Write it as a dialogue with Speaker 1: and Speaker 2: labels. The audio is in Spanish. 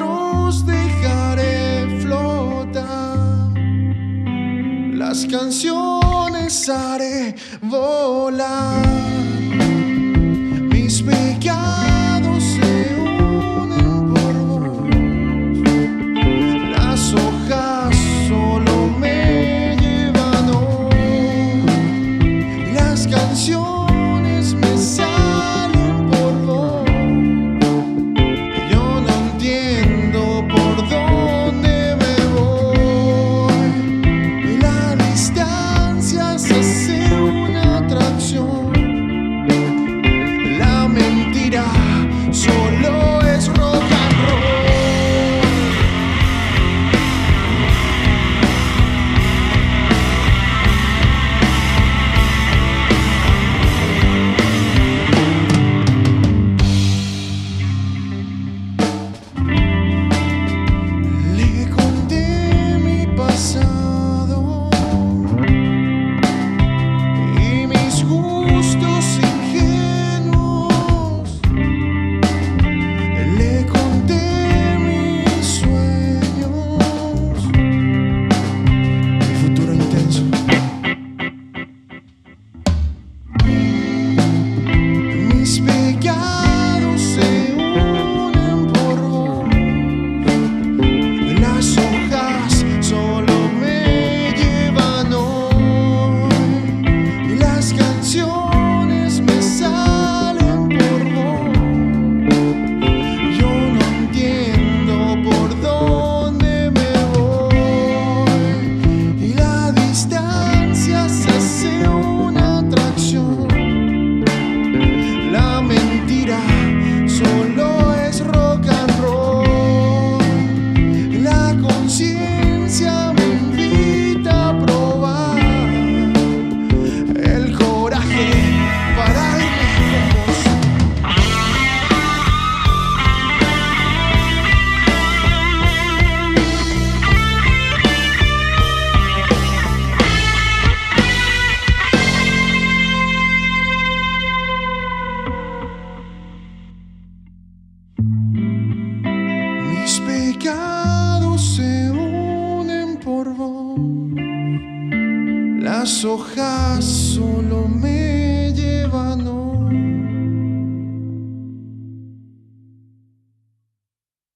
Speaker 1: rastros dejaré flotar, las canciones haré volar. Mis pecados se unen por vos, las hojas solo me llevan hoy, las canciones me salen por vos. Yo no entiendo por dónde me voy, y la distancia se hace una atracción. La mentira solo es rock and roll. Le conté mi pasado y mis gustos ingenuos. Le conté mis sueños, mi futuro intenso. Mis pecados se unen por vos, las hojas solo me llevan hoy, y las canciones me salen por vos. Yo no entiendo por dónde me voy, y la distancia se hace una atracción. La mentira solo es rock and roll. La conciencia me invita a probar el coraje para irme con vos. Mis pecados se unen por vos, las hojas solo me